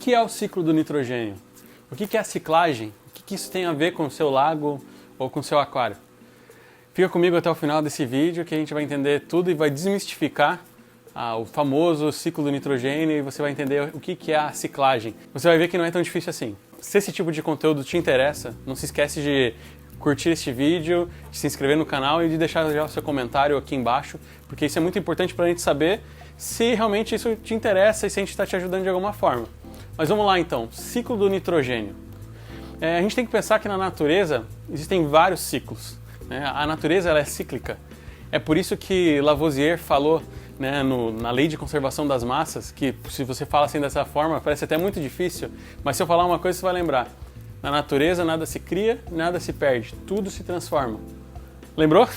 que é o ciclo do nitrogênio? O que é a ciclagem? O que isso tem a ver com o seu lago ou com o seu aquário? Fica comigo até o final desse vídeo que a gente vai entender tudo e vai desmistificar o famoso ciclo do nitrogênio e você vai entender o que é a ciclagem. Você vai ver que não é tão difícil assim. Se esse tipo de conteúdo te interessa, não se esquece de curtir este vídeo, de se inscrever no canal e de deixar já o seu comentário aqui embaixo, porque isso é muito importante para a gente saber se realmente isso te interessa e se a gente está te ajudando de alguma forma. Mas vamos lá então, ciclo do nitrogênio. A gente tem que pensar que na natureza existem vários ciclos. A natureza ela é cíclica. É por isso que Lavoisier falou na lei de conservação das massas, que se você fala assim dessa forma parece até muito difícil, mas se eu falar uma coisa você vai lembrar. Na natureza nada se cria, nada se perde, tudo se transforma. Lembrou?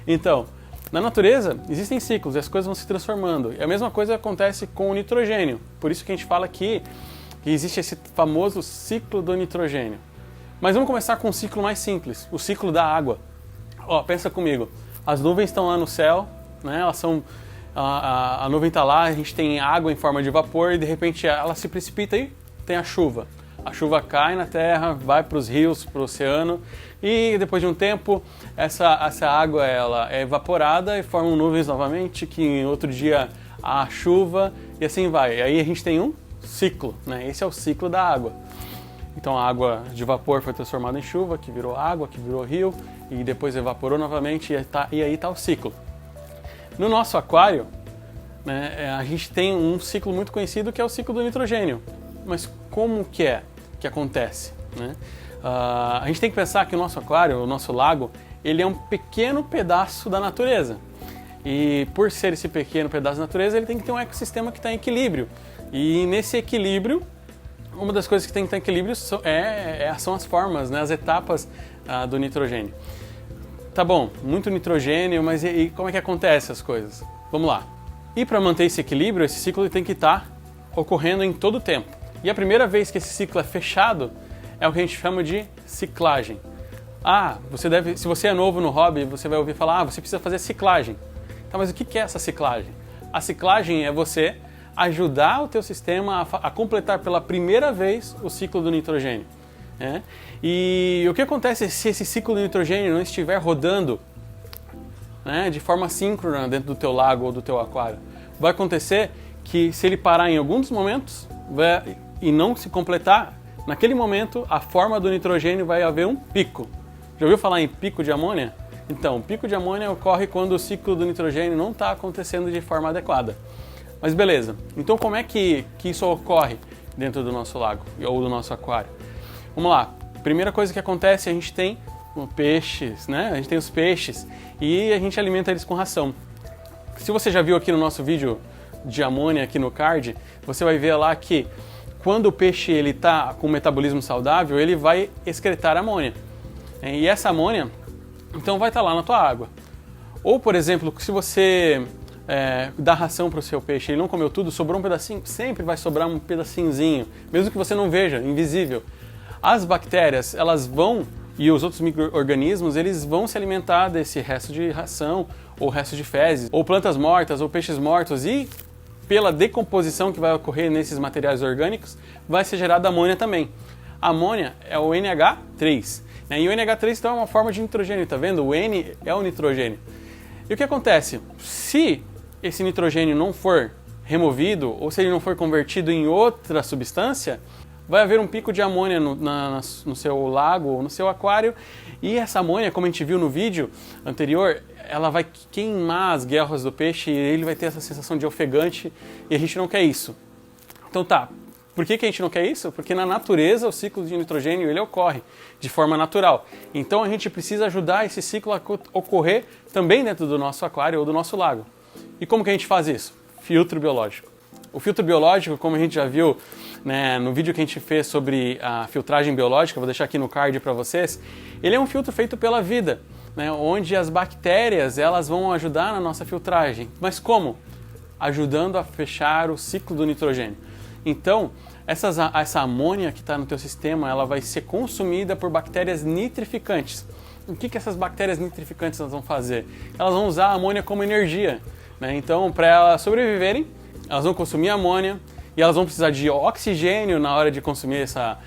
Então, na natureza existem ciclos e as coisas vão se transformando. E a mesma coisa acontece com o nitrogênio. Por isso que a gente fala que existe esse famoso ciclo do nitrogênio. Mas vamos começar com um ciclo mais simples, o ciclo da água. Pensa comigo, as nuvens estão lá no céu, elas são, a nuvem está lá, a gente tem água em forma de vapor e de repente ela se precipita e tem a chuva. A chuva cai na terra, vai para os rios, para o oceano e depois de um tempo essa água ela é evaporada e formam nuvens novamente, que em outro dia há chuva e assim vai. E aí a gente tem um ciclo, Esse é o ciclo da água. Então a água de vapor foi transformada em chuva, que virou água, que virou rio e depois evaporou novamente e aí está o ciclo. No nosso aquário, a gente tem um ciclo muito conhecido que é o ciclo do nitrogênio. Mas como que acontece? A gente tem que pensar que o nosso aquário, o nosso lago, ele é um pequeno pedaço da natureza. E por ser esse pequeno pedaço da natureza, ele tem que ter um ecossistema que está em equilíbrio. E nesse equilíbrio, uma das coisas que tem que estar em equilíbrio são as formas, as etapas do nitrogênio. Tá bom, muito nitrogênio, mas e como é que acontece as coisas? Vamos lá. E para manter esse equilíbrio, esse ciclo tem que estar ocorrendo em todo o tempo. E a primeira vez que esse ciclo é fechado é o que a gente chama de ciclagem. Se você é novo no hobby, você vai ouvir falar, você precisa fazer ciclagem. Tá, mas o que é essa ciclagem? A ciclagem é você ajudar o teu sistema a completar pela primeira vez o ciclo do nitrogênio. E o que acontece se esse ciclo do nitrogênio não estiver rodando de forma síncrona dentro do teu lago ou do teu aquário? Vai acontecer que se ele parar em alguns momentos e não se completar, naquele momento a forma do nitrogênio vai haver um pico. Já ouviu falar em pico de amônia? Então, o pico de amônia ocorre quando o ciclo do nitrogênio não está acontecendo de forma adequada. Mas beleza, então como é que isso ocorre dentro do nosso lago ou do nosso aquário? Vamos lá, primeira coisa que acontece, a gente tem peixes, A gente tem os peixes e a gente alimenta eles com ração. Se você já viu aqui no nosso vídeo de amônia aqui no card, você vai ver lá que quando o peixe está com um metabolismo saudável, ele vai excretar amônia. E essa amônia, então, vai estar lá na tua água. Ou, por exemplo, se você dá ração para o seu peixe e ele não comeu tudo, sobrou um pedacinho, sempre vai sobrar um pedacinhozinho, mesmo que você não veja, invisível. As bactérias, elas vão, e os outros micro-organismos, eles vão se alimentar desse resto de ração, ou resto de fezes, ou plantas mortas, ou peixes mortos, e pela decomposição que vai ocorrer nesses materiais orgânicos, vai ser gerada amônia também. A amônia é o NH3, e o NH3 então é uma forma de nitrogênio, tá vendo? O N é o nitrogênio. E o que acontece? Se esse nitrogênio não for removido, ou se ele não for convertido em outra substância, vai haver um pico de amônia no seu lago ou no seu aquário, e essa amônia, como a gente viu no vídeo anterior, ela vai queimar as guelras do peixe e ele vai ter essa sensação de ofegante e a gente não quer isso. Então tá, por que a gente não quer isso? Porque na natureza o ciclo de nitrogênio ele ocorre de forma natural. Então a gente precisa ajudar esse ciclo a ocorrer também dentro do nosso aquário ou do nosso lago. E como que a gente faz isso? Filtro biológico. O filtro biológico, como a gente já viu no vídeo que a gente fez sobre a filtragem biológica, vou deixar aqui no card para vocês, ele é um filtro feito pela vida, onde as bactérias elas vão ajudar na nossa filtragem. Mas como? Ajudando a fechar o ciclo do nitrogênio. Então, essa amônia que está no teu sistema, ela vai ser consumida por bactérias nitrificantes. O que essas bactérias nitrificantes elas vão fazer? Elas vão usar a amônia como energia. Então, para elas sobreviverem, elas vão consumir amônia e elas vão precisar de oxigênio na hora de consumir essa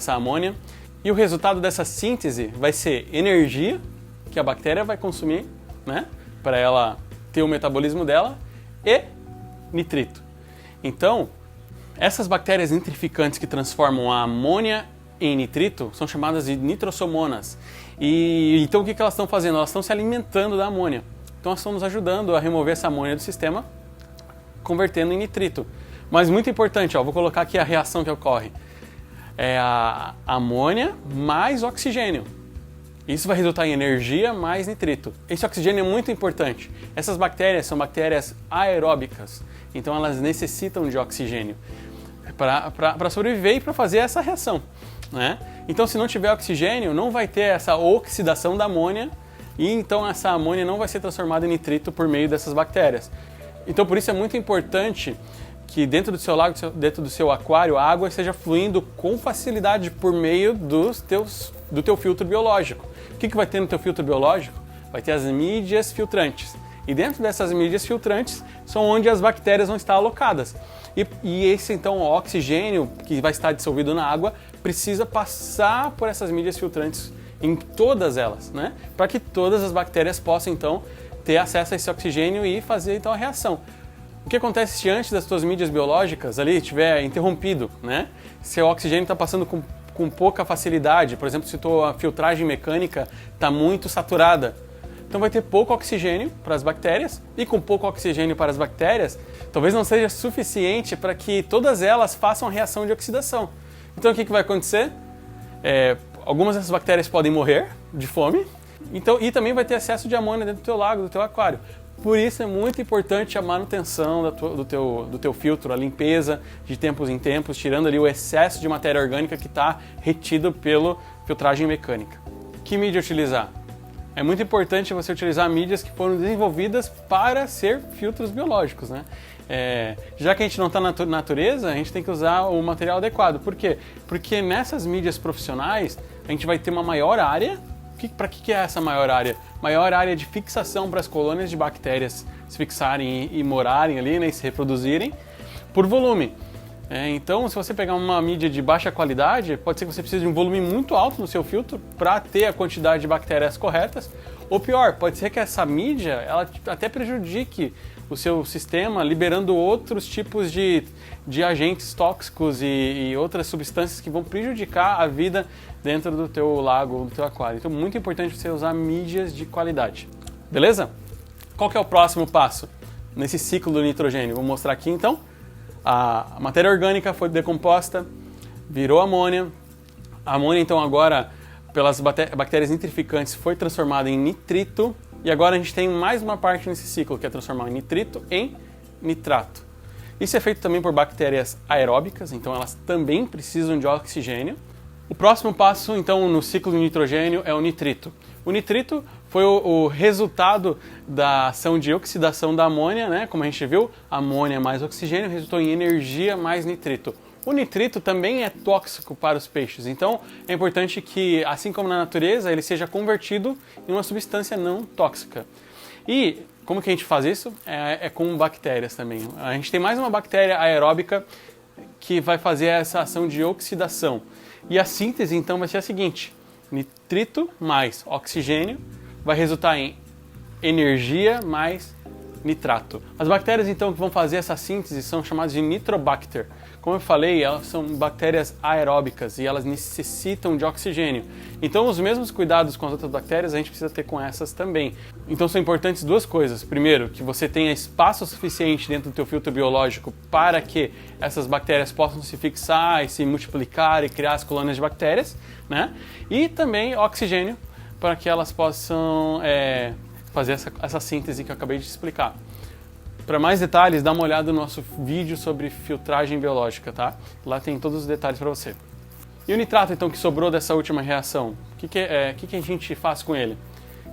amônia. E o resultado dessa síntese vai ser energia, que a bactéria vai consumir, né, para ela ter o metabolismo dela, e nitrito. Então, essas bactérias nitrificantes que transformam a amônia em nitrito são chamadas de nitrossomonas. E então o que elas estão fazendo? Elas estão se alimentando da amônia. Então elas estão nos ajudando a remover essa amônia do sistema, convertendo em nitrito. Mas muito importante, vou colocar aqui a reação que ocorre. É a amônia mais oxigênio. Isso vai resultar em energia mais nitrito. Esse oxigênio é muito importante. Essas bactérias são bactérias aeróbicas, então elas necessitam de oxigênio para sobreviver e para fazer essa reação, né? Então, se não tiver oxigênio, não vai ter essa oxidação da amônia e então essa amônia não vai ser transformada em nitrito por meio dessas bactérias. Então, por isso é muito importante que dentro do seu lago, dentro do seu aquário, a água esteja fluindo com facilidade por meio do teu filtro biológico. O que vai ter no teu filtro biológico? Vai ter as mídias filtrantes. E dentro dessas mídias filtrantes são onde as bactérias vão estar alocadas. E esse, então, o oxigênio que vai estar dissolvido na água precisa passar por essas mídias filtrantes em todas elas, né? Para que todas as bactérias possam, então, ter acesso a esse oxigênio e fazer, então, a reação. O que acontece se antes das tuas mídias biológicas ali estiver interrompido, né? Se o oxigênio está passando com pouca facilidade, por exemplo, se tua filtragem mecânica está muito saturada, então vai ter pouco oxigênio para as bactérias, e com pouco oxigênio para as bactérias, talvez não seja suficiente para que todas elas façam a reação de oxidação. Então o que vai acontecer? Algumas dessas bactérias podem morrer de fome, e também vai ter excesso de amônia dentro do teu lago, do teu aquário. Por isso é muito importante a manutenção do teu filtro, a limpeza de tempos em tempos, tirando ali o excesso de matéria orgânica que está retido pela filtragem mecânica. Que mídia utilizar? É muito importante você utilizar mídias que foram desenvolvidas para ser filtros biológicos, né? Já que a gente não está na natureza, a gente tem que usar o material adequado. Por quê? Porque nessas mídias profissionais a gente vai ter uma maior área. Para que é essa maior área? Maior área de fixação para as colônias de bactérias se fixarem e morarem ali, né, e se reproduzirem, por volume. Então, se você pegar uma mídia de baixa qualidade, pode ser que você precise de um volume muito alto no seu filtro para ter a quantidade de bactérias corretas. Ou pior, pode ser que essa mídia ela até prejudique o seu sistema, liberando outros tipos de agentes tóxicos e outras substâncias que vão prejudicar a vida dentro do teu lago ou do teu aquário. Então, muito importante você usar mídias de qualidade. Beleza? Qual que é o próximo passo nesse ciclo do nitrogênio? Vou mostrar aqui, então. A matéria orgânica foi decomposta, virou amônia. A amônia, então, agora, pelas bactérias nitrificantes, foi transformada em nitrito. E agora a gente tem mais uma parte nesse ciclo, que é transformar o nitrito em nitrato. Isso é feito também por bactérias aeróbicas, então elas também precisam de oxigênio. O próximo passo, então, no ciclo do nitrogênio é o nitrito. O nitrito foi o resultado da ação de oxidação da amônia, né? Como a gente viu, amônia mais oxigênio resultou em energia mais nitrito. O nitrito também é tóxico para os peixes, então é importante que, assim como na natureza, ele seja convertido em uma substância não tóxica. E como que a gente faz isso? É com bactérias também. A gente tem mais uma bactéria aeróbica que vai fazer essa ação de oxidação. E a síntese, então, vai ser a seguinte: nitrito mais oxigênio vai resultar em energia mais nitrato. As bactérias, então, que vão fazer essa síntese são chamadas de nitrobacter. Como eu falei, elas são bactérias aeróbicas e elas necessitam de oxigênio. Então, os mesmos cuidados com as outras bactérias a gente precisa ter com essas também. Então, são importantes duas coisas. Primeiro, que você tenha espaço suficiente dentro do teu filtro biológico para que essas bactérias possam se fixar e se multiplicar e criar as colônias de bactérias, né? E também oxigênio para que elas possam fazer essa síntese que eu acabei de explicar. Para mais detalhes, dá uma olhada no nosso vídeo sobre filtragem biológica, tá? Lá tem todos os detalhes para você. E o nitrato, então, que sobrou dessa última reação, o que a gente faz com ele?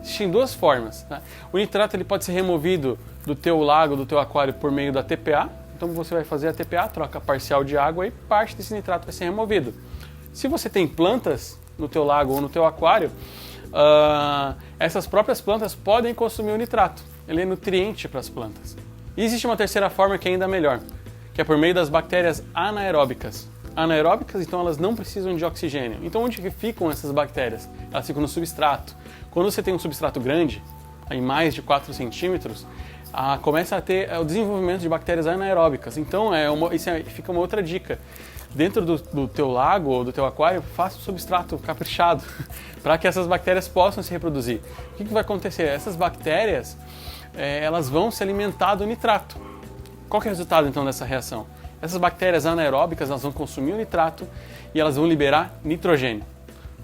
Existem duas formas, tá? O nitrato ele pode ser removido do teu lago, do teu aquário, por meio da TPA. Então você vai fazer a TPA, troca parcial de água e parte desse nitrato vai ser removido. Se você tem plantas no teu lago ou no teu aquário, essas próprias plantas podem consumir o nitrato. Ele é nutriente para as plantas. E existe uma terceira forma que é ainda melhor, que é por meio das bactérias anaeróbicas. Anaeróbicas, então elas não precisam de oxigênio. Então onde que ficam essas bactérias? Elas ficam no substrato. Quando você tem um substrato grande, aí mais de 4 centímetros, começa a ter o desenvolvimento de bactérias anaeróbicas. Então fica uma outra dica. Dentro do teu lago ou do teu aquário, faça um substrato caprichado para que essas bactérias possam se reproduzir. O que vai acontecer? Essas bactérias elas vão se alimentar do nitrato. Qual que é o resultado então dessa reação? Essas bactérias anaeróbicas elas vão consumir o nitrato e elas vão liberar nitrogênio.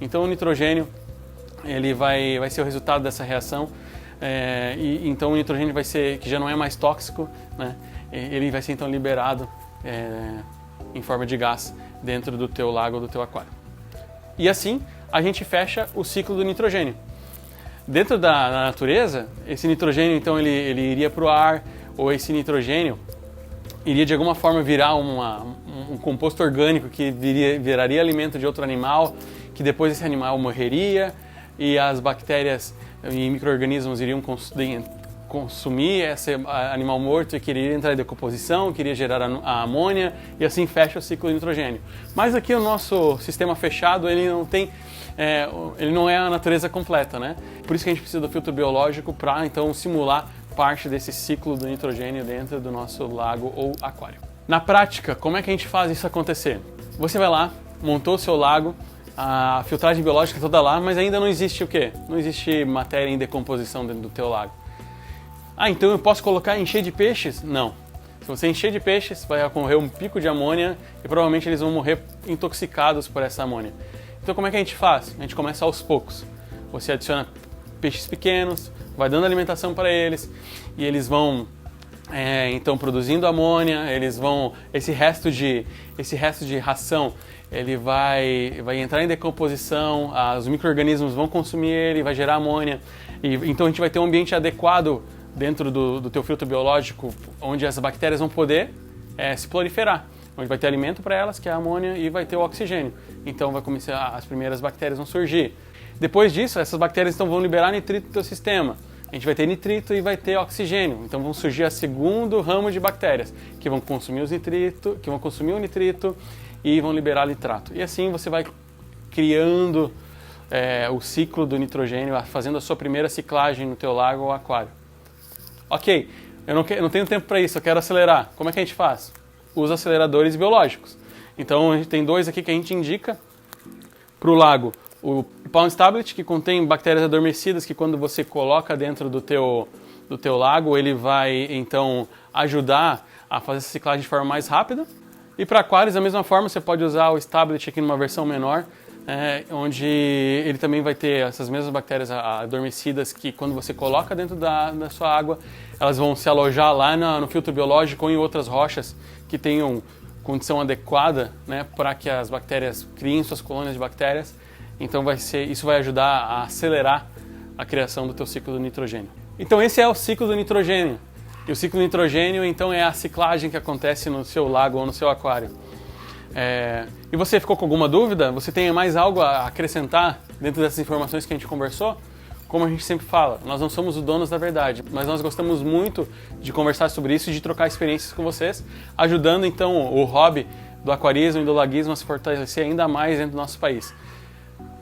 Então o nitrogênio ele vai ser o resultado dessa reação. Então o nitrogênio vai ser, que já não é mais tóxico, né? Ele vai ser então liberado em forma de gás dentro do teu lago ou do teu aquário. E assim a gente fecha o ciclo do nitrogênio. Dentro da natureza, esse nitrogênio então ele iria para o ar, ou esse nitrogênio iria de alguma forma virar um composto orgânico que viraria alimento de outro animal, que depois esse animal morreria e as bactérias e micro-organismos iriam consumir esse animal morto e queria entrar em decomposição, queria gerar a amônia e assim fecha o ciclo do nitrogênio. Mas aqui o nosso sistema fechado ele não é a natureza completa, né? Por isso que a gente precisa do filtro biológico para então simular parte desse ciclo do nitrogênio dentro do nosso lago ou aquário. Na prática, como é que a gente faz isso acontecer? Você vai lá, montou o seu lago, a filtragem biológica toda lá, mas ainda não existe o quê? Não existe matéria em decomposição dentro do teu lago. Então eu posso encher de peixes? Não. Se você encher de peixes, vai ocorrer um pico de amônia e provavelmente eles vão morrer intoxicados por essa amônia. Então como é que a gente faz? A gente começa aos poucos. Você adiciona peixes pequenos, vai dando alimentação para eles e eles vão então produzindo amônia, esse resto de ração ele vai entrar em decomposição, os micro-organismos vão consumir ele, vai gerar amônia e então a gente vai ter um ambiente adequado dentro do teu filtro biológico onde as bactérias vão poder se proliferar, onde vai ter alimento para elas, que é a amônia, e vai ter o oxigênio. Então vai começar, as primeiras bactérias vão surgir. Depois disso, essas bactérias então vão liberar nitrito do teu sistema. A gente vai ter nitrito e vai ter oxigênio. Então vão surgir a segundo ramo de bactérias que vão consumir o nitrito e vão liberar nitrato. E assim você vai criando o ciclo do nitrogênio, fazendo a sua primeira ciclagem no teu lago ou aquário. Ok, eu não tenho tempo para isso, eu quero acelerar. Como é que a gente faz? Usa aceleradores biológicos. Então a gente tem dois aqui que a gente indica para o lago. O Pound Tablet, que contém bactérias adormecidas, que quando você coloca dentro do teu lago, ele vai então ajudar a fazer essa ciclagem de forma mais rápida. E para aquários, da mesma forma, você pode usar o Stablet aqui numa versão menor, onde ele também vai ter essas mesmas bactérias adormecidas que quando você coloca dentro da sua água, elas vão se alojar lá no filtro biológico ou em outras rochas que tenham condição adequada, né, para que as bactérias criem suas colônias de bactérias. Então isso vai ajudar a acelerar a criação do teu ciclo do nitrogênio. Então esse é o ciclo do nitrogênio. E o ciclo do nitrogênio então é a ciclagem que acontece no seu lago ou no seu aquário. E você ficou com alguma dúvida? Você tem mais algo a acrescentar dentro dessas informações que a gente conversou? Como a gente sempre fala, nós não somos os donos da verdade, mas nós gostamos muito de conversar sobre isso e de trocar experiências com vocês, ajudando então o hobby do aquarismo e do laguismo a se fortalecer ainda mais dentro do nosso país.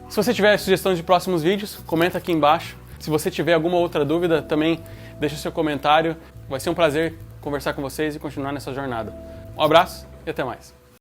Se você tiver sugestões de próximos vídeos, comenta aqui embaixo. Se você tiver alguma outra dúvida, também deixa o seu comentário. Vai ser um prazer conversar com vocês e continuar nessa jornada. Um abraço e até mais.